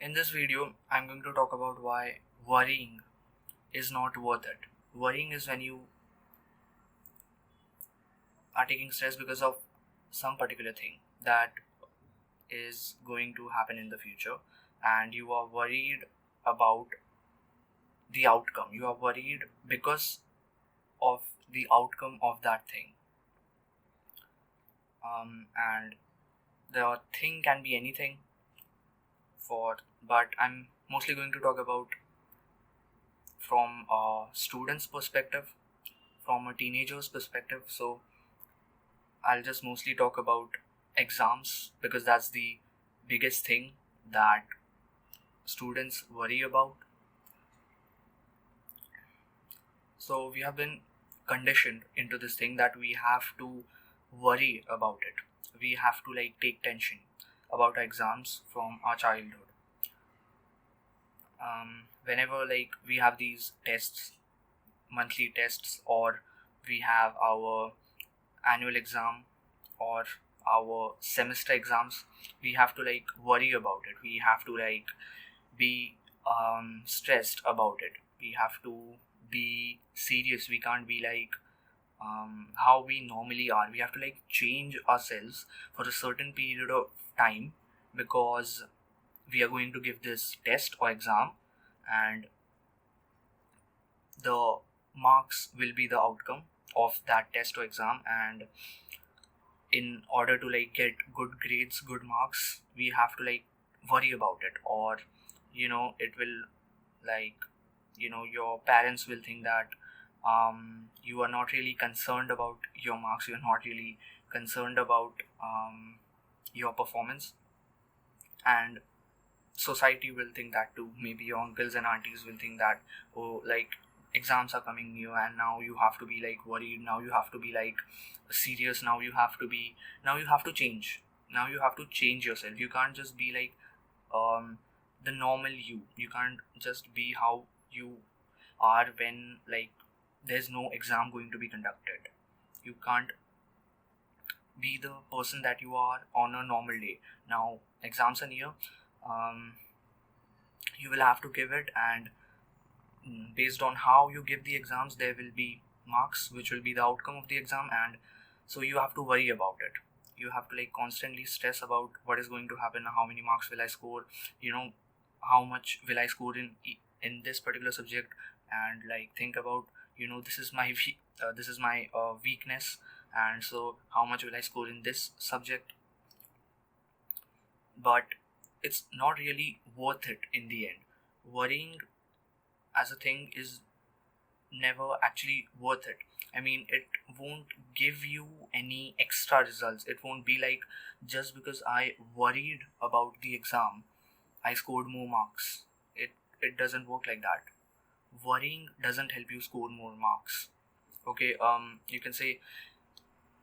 In this video, I'm going to talk about why worrying is not worth it. Worrying is when you are taking stress because of some particular thing that is going to happen in the future, and you are worried about the outcome. You are worried because of the outcome of that thing. And the thing can be anything but I'm mostly going to talk about from a student's perspective, from a teenager's perspective. So I'll just mostly talk about exams because that's the biggest thing that students worry about. So we have been conditioned into this thing that we have to worry about it. We have to take tension about our exams from our childhood. Whenever we have these tests, monthly tests, or we have our annual exam or our semester exams, we have to worry about it. We have to be stressed about it. We have to be serious. We can't be how we normally are. We have to change ourselves for a certain period of time because we are going to give this test or exam, and the marks will be the outcome of that test or exam. And in order to get good grades, good marks, we have to worry about it, or it will your parents will think that you are not really concerned about your marks, you're not really concerned about your performance, and society will think that too. Maybe your uncles and aunties will think that, oh, exams are coming near and now you have to be worried, now you have to be serious, now you have to change, now you have to change yourself. You can't just be the normal you can't just be how you are when there's no exam going to be conducted. You can't be the person that you are on a normal day. Now exams are near. You will have to give it, and based on how you give the exams, there will be marks which will be the outcome of the exam. And so you have to worry about it. You have to constantly stress about what is going to happen, how many marks will I score, how much will I score in this particular subject, and think about this is my weakness, and so how much will I score in this subject. But it's not really worth it in the end. Worrying as a thing is never actually worth it. I mean, it won't give you any extra results. It won't be just because I worried about the exam, I scored more marks. It doesn't work like that. Worrying doesn't help you score more marks. Okay, you can say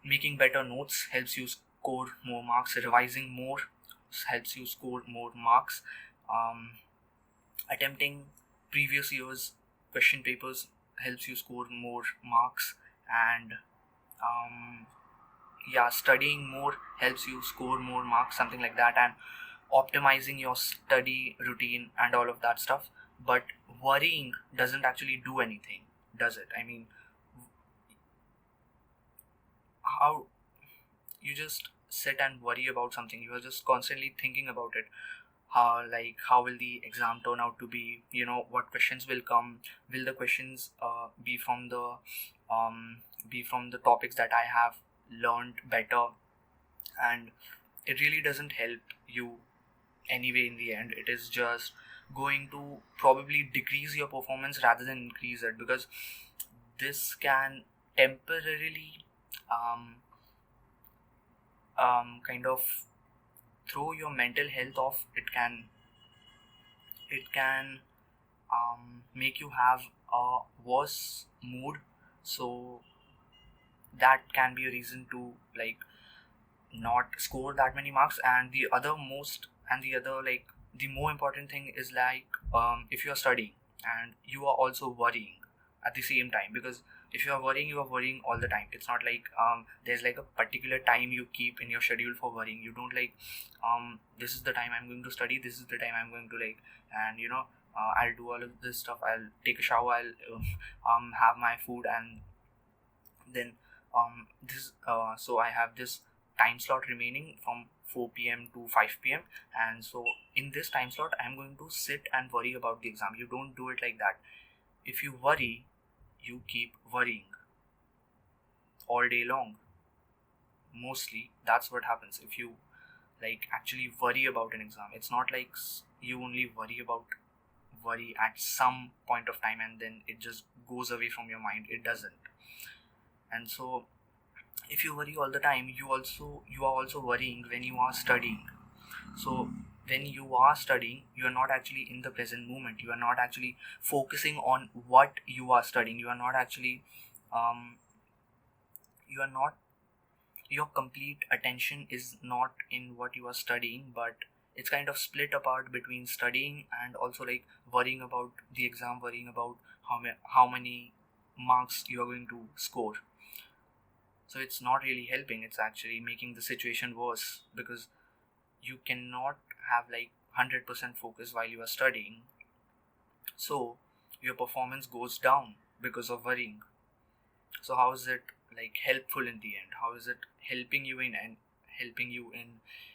making better notes helps you score more marks. Revising more helps you score more marks. Attempting previous year's question papers helps you score more marks. And studying more helps you score more marks, something like that. And optimizing your study routine and all of that stuff. But worrying doesn't actually do anything, does it? I mean, how you just sit and worry about something, you are just constantly thinking about it. How will the exam turn out to be, what questions will come, will the questions be from the topics that I have learned better. And it really doesn't help you anyway. In the end, it is just going to probably decrease your performance rather than increase it, because this can temporarily kind of throw your mental health off. It can make you have a worse mood. So that can be a reason to not score that many marks. And the more important thing is if you are studying and you are also worrying at the same time, because If you are worrying all the time. It's not like there's like a particular time you keep in your schedule for worrying. You don't like this is the time I'm going to study, this is the time I'm going to like, and I'll do all of this stuff, I'll take a shower, I'll have my food, and then this so I have this time slot remaining from 4 p.m. to 5 p.m., and so in this time slot I'm going to sit and worry about the exam. You don't do it like that. If you worry, you keep worrying all day long. Mostly that's what happens if you like actually worry about an exam. It's not like you only worry at some point of time and then it just goes away from your mind. It doesn't. And so if you worry all the time, you are also worrying when you are studying. So when you are studying, you are not actually in the present moment. You are not actually focusing on what you are studying. You are not actually you are not your complete attention is not in what you are studying, but it's kind of split apart between studying and also like worrying about the exam, worrying about how many marks you are going to score. So it's not really helping. It's actually making the situation worse, because you cannot have like 100% focus while you are studying. So your performance goes down because of worrying. So how is it like helpful in the end? How is it helping you in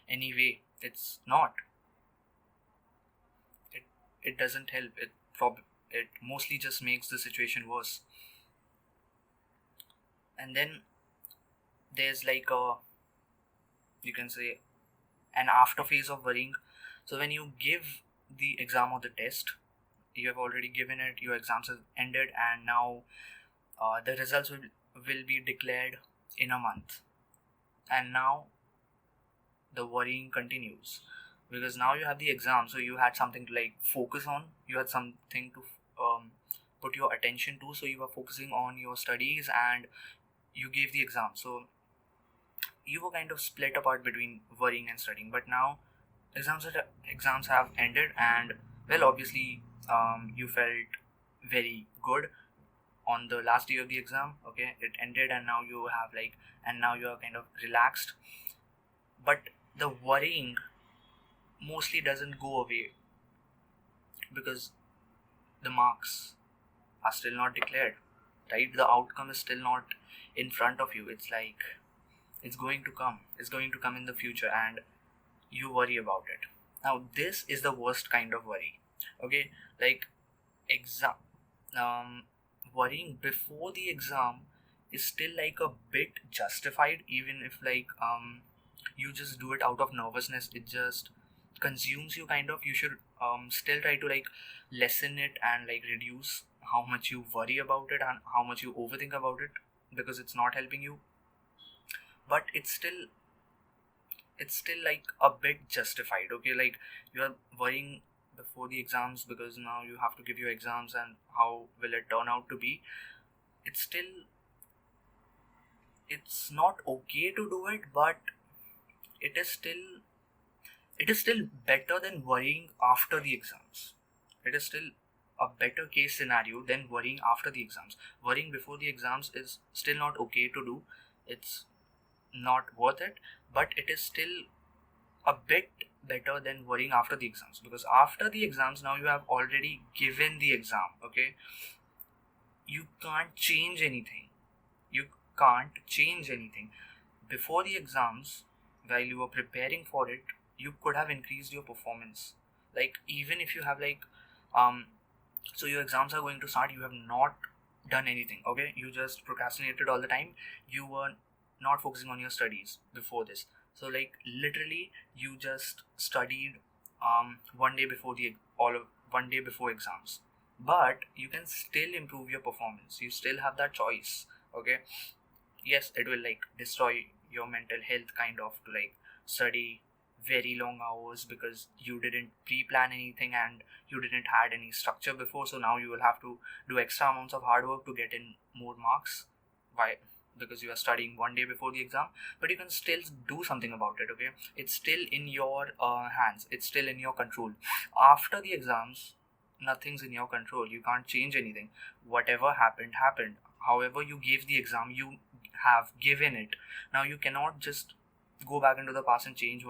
any way? It's not. It doesn't help. It mostly just makes the situation worse. And then there's like you can say an after phase of worrying. So when you give the exam or the test, you have already given it, your exams have ended, and now the results will be declared in a month. And now the worrying continues, because now you have the exam, so you had something to like focus on, you had something to put your attention to, so you were focusing on your studies and you gave the exam. So you were kind of split apart between worrying and studying. But now exams have ended, and well, obviously you felt very good on the last day of the exam. Okay, it ended, and now you are kind of relaxed. But the worrying mostly doesn't go away, because the marks are still not declared, right? The outcome is still not in front of you. It's like it's going to come in the future, and you worry about it. Now this is the worst kind of worry. Okay, like exam worrying before the exam is still like a bit justified, even if like you just do it out of nervousness. It just consumes you kind of. You should still try to like lessen it and like reduce how much you worry about it and how much you overthink about it, because it's not helping you. But it's still like a bit justified. Okay, like you are worrying before the exams because now you have to give your exams, and how will it turn out to be. It's not okay to do it, but it is still better than worrying after the exams. It is still a better case scenario than worrying after the exams. Worrying before the exams is still not okay to do. It's not worth it, but it is still a bit better than worrying after the exams, because after the exams now you have already given the exam. Okay, you can't change anything. Before the exams, while you were preparing for it, you could have increased your performance. Like even if you have like so your exams are going to start, you have not done anything. Okay, you just procrastinated all the time. You were not focusing on your studies before this. So like literally you just studied one day before exams. But you can still improve your performance. You still have that choice. Okay, yes, it will like destroy your mental health kind of, to like study very long hours because you didn't pre-plan anything and you didn't had any structure before. So now you will have to do extra amounts of hard work to get in more marks. Why? Because you are studying one day before the exam. But you can still do something about it. Okay, it's still in your hands. It's still in your control. After the exams, nothing's in your control. You can't change anything. Whatever happened. however you gave the exam, you have given it. Now you cannot just go back into the past and change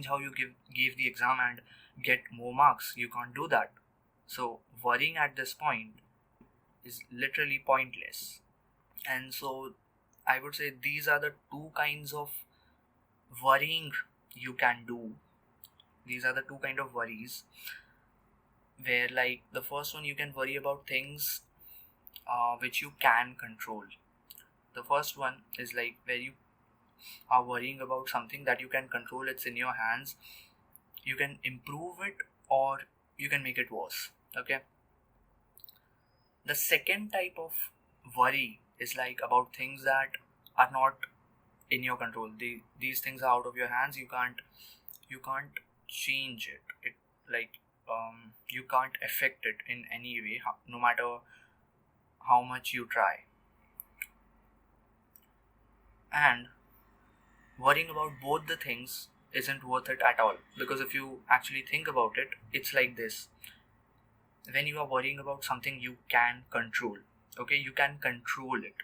how you gave the exam and get more marks. You can't do that. So worrying at this point is literally pointless. And so I would say these are the two kinds of worrying you can do. These are the two kind of worries, where like the first one, you can worry about things which you can control. The first one is like where you are worrying about something that you can control. It's in your hands. You can improve it or you can make it worse. Okay. The second type of worry is like about things that are not in your control. These things are out of your hands. You can't change it. You can't affect it in any way, no matter how much you try. And worrying about both the things isn't worth it at all, because if you actually think about it, it's like this. When you are worrying about something you can control, okay, you can control it.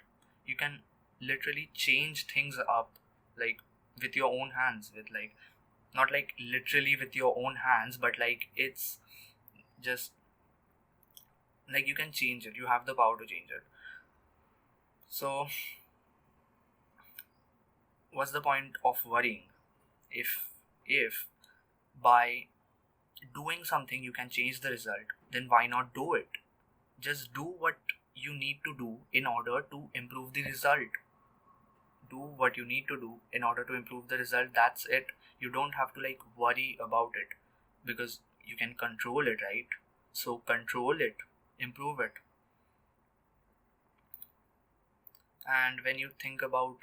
You can literally change things up, like with your own hands, with like not like literally with your own hands, but like it's just like you can change it. You have the power to change it. So what's the point of worrying if by doing something you can change the result? Then why not do it? Just do what you need to do in order to improve the result. Do what you need to do in order to improve the result. That's it. You don't have to like worry about it, because you can control it, right? So control it, improve it. And when you think about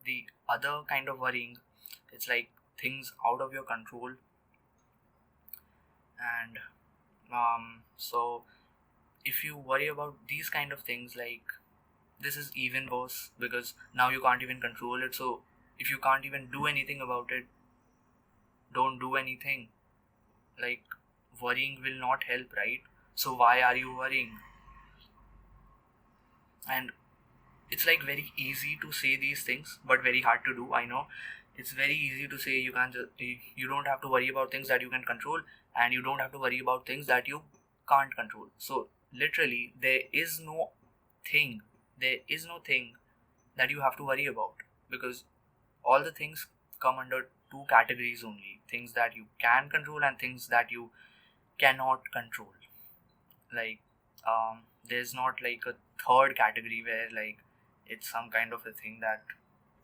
the other kind of worrying, it's like things out of your control. And so if you worry about these kind of things, like this is even worse, because now you can't even control it. So if you can't even do anything about it, don't do anything. Like worrying will not help, right? So why are you worrying? And it's like very easy to say these things but very hard to do. I know it's very easy to say you don't have to worry about things that you can control, and you don't have to worry about things that you can't control. So literally there is no thing that you have to worry about, because all the things come under two categories only: things that you can control and things that you cannot control. Like there's not like a third category where like it's some kind of a thing that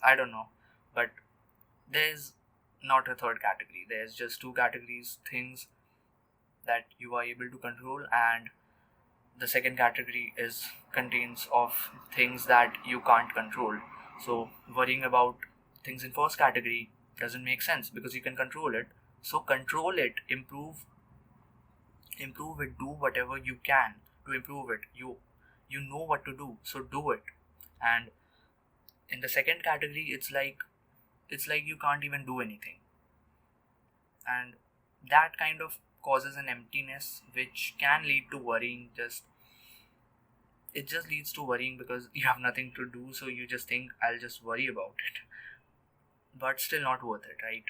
I don't know. But there's not a third category. There's just two categories: things that you are able to control, and the second category is contains of things that you can't control. So worrying about things in first category doesn't make sense, because you can control it. So control it, improve it, do whatever you can to improve it. You know what to do, so do it. And in the second category, it's like you can't even do anything, and that kind of causes an emptiness which can lead to worrying. It just leads to worrying because you have nothing to do, so you just think, I'll just worry about it. But still not worth it, right?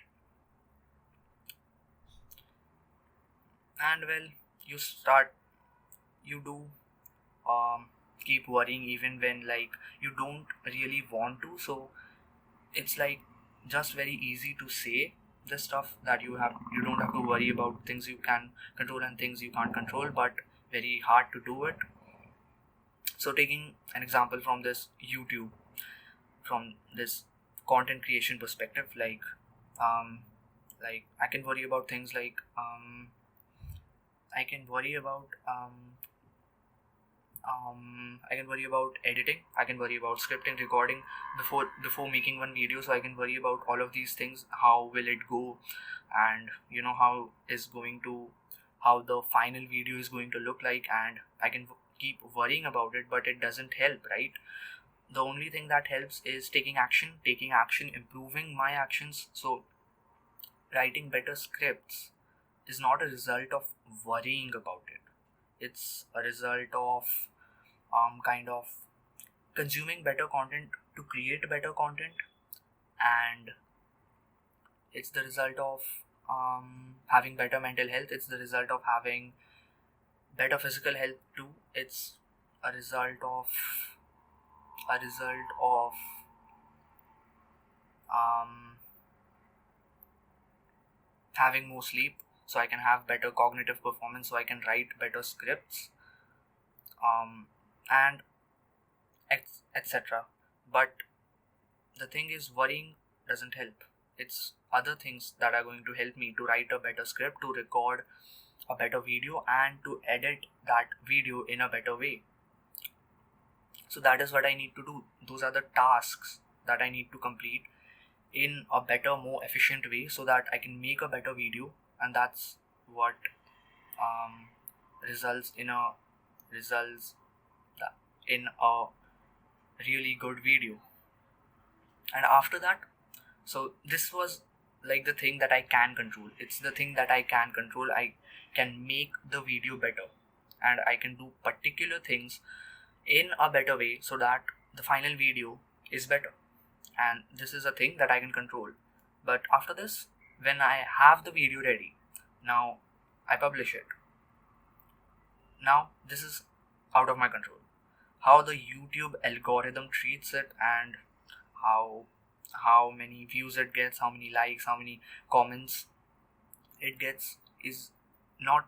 And well, you do keep worrying even when like you don't really want to. So it's like just very easy to say the stuff that you don't have to worry about things you can control and things you can't control, but very hard to do it. So taking an example from this YouTube, from this content creation perspective, like I can worry about things like I can worry about editing. I can worry about scripting, recording before making one video. So I can worry about all of these things. How will it go, and how the final video is going to look like, and I can keep worrying about it, but it doesn't help, right? The only thing that helps is taking action, improving my actions. So writing better scripts is not a result of worrying about it. It's a result of kind of consuming better content to create better content, and it's the result of having better mental health. It's the result of having better physical health too. It's a result of um, having more sleep, so I can have better cognitive performance, so I can write better scripts, and etc. But the thing is, worrying doesn't help. It's other things that are going to help me to write a better script, to record a better video, and to edit that video in a better way. So that is what I need to do. Those are the tasks that I need to complete in a better, more efficient way, so that I can make a better video, and that's what results in a really good video. And after that, so this was like the thing that I can control. It's the thing that I can control. I can make the video better, and I can do particular things in a better way so that the final video is better. And this is a thing that I can control. But after this, when I have the video ready, now I publish it. Now this is out of my control. How the YouTube algorithm treats it, and how many views it gets, how many likes, how many comments it gets, is not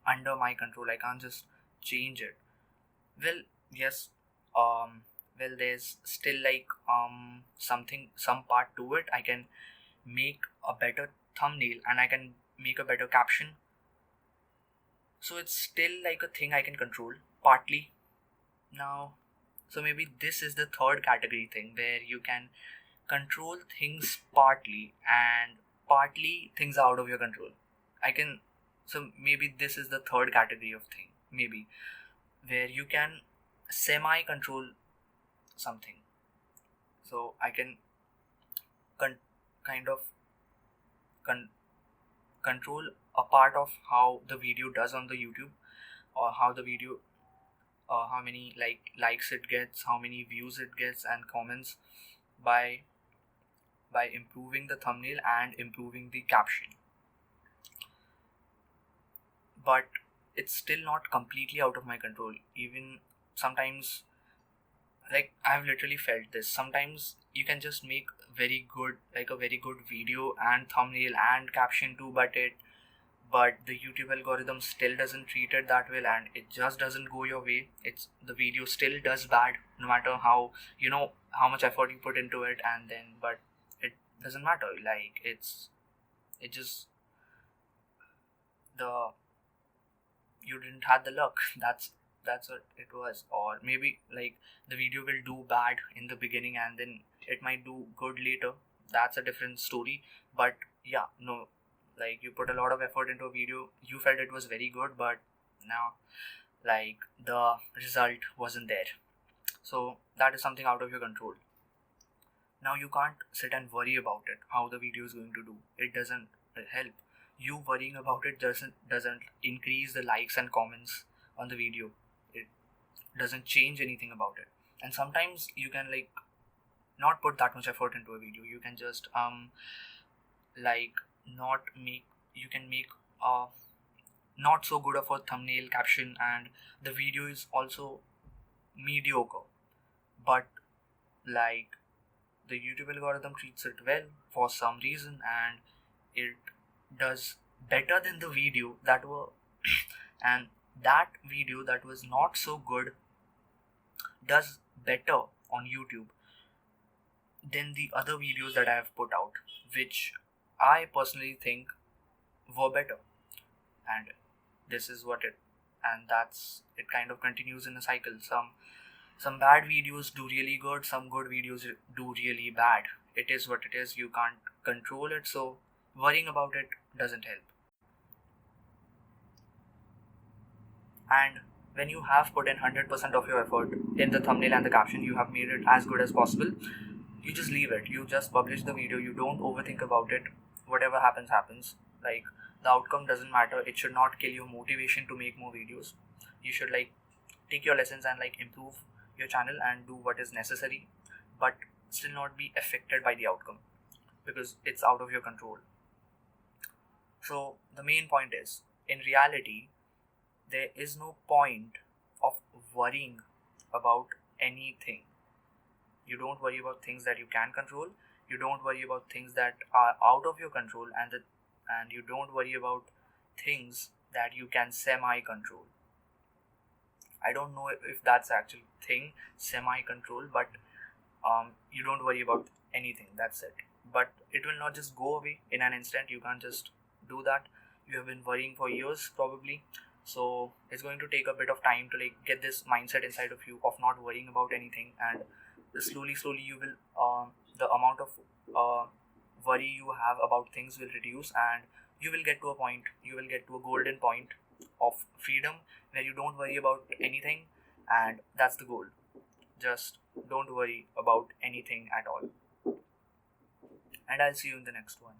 under my control. I can't just change it. Well, yes, there's still like some part to it. I can make a better thumbnail, and I can make a better caption. So it's still like a thing I can control partly. Now, so maybe this is the third category thing, where you can control things partly, and partly things are out of your control. So maybe this is the third category of thing, maybe, where you can semi control something. So I can kind of control a part of how the video does on the YouTube, or how the video, how many likes it gets, how many views it gets, and comments, by improving the thumbnail and improving the caption. But it's still not completely out of my control. Even sometimes, like, I've literally felt this. Sometimes you can just make a very good video and thumbnail and caption too, but the YouTube algorithm still doesn't treat it that well, and it just doesn't go your way. The video still does bad, no matter how much effort you put into it, and then, but it doesn't matter. Like, you didn't have the luck. That's what it was. Or maybe like the video will do bad in the beginning, and then it might do good later. That's a different story. But yeah, no, like, you put a lot of effort into a video, you felt it was very good, but now, like, the result wasn't there. So that is something out of your control. Now you can't sit and worry about it, how the video is going to do. It doesn't help. You worrying about it doesn't increase the likes and comments on the video. It doesn't change anything about it. And sometimes you can, like, not put that much effort into a video. You can just you can make a not so good of a thumbnail, caption, and the video is also mediocre, but like, the YouTube algorithm treats it well for some reason, and it does better than the video that were and that video that was not so good does better on YouTube than the other videos that I have put out, which I personally think were better. And this is what it kind of continues in a cycle. Some bad videos do really good, some good videos do really bad. It is what it is. You can't control it, so worrying about it doesn't help. And when you have put in 100% of your effort in the thumbnail and the caption, you have made it as good as possible, you just leave it. You just publish the video. You don't overthink about it. Whatever happens, happens. Like, the outcome doesn't matter. It should not kill your motivation to make more videos. You should, like, take your lessons and, like, improve your channel and do what is necessary, but still not be affected by the outcome because it's out of your control. So the main point is, in reality, there is no point of worrying about anything. You don't worry about things that you can control. You don't worry about things that are out of your control, and you don't worry about things that you can semi-control. I don't know if that's actual thing, semi-control, but you don't worry about anything. That's it. But it will not just go away in an instant. You can't just do that. You have been worrying for years probably, so it's going to take a bit of time to like get this mindset inside of you of not worrying about anything, and slowly you will the amount of worry you have about things will reduce, and you will get to a point, you will get to a golden point of freedom where you don't worry about anything, and that's the goal. Just don't worry about anything at all, and I'll see you in the next one.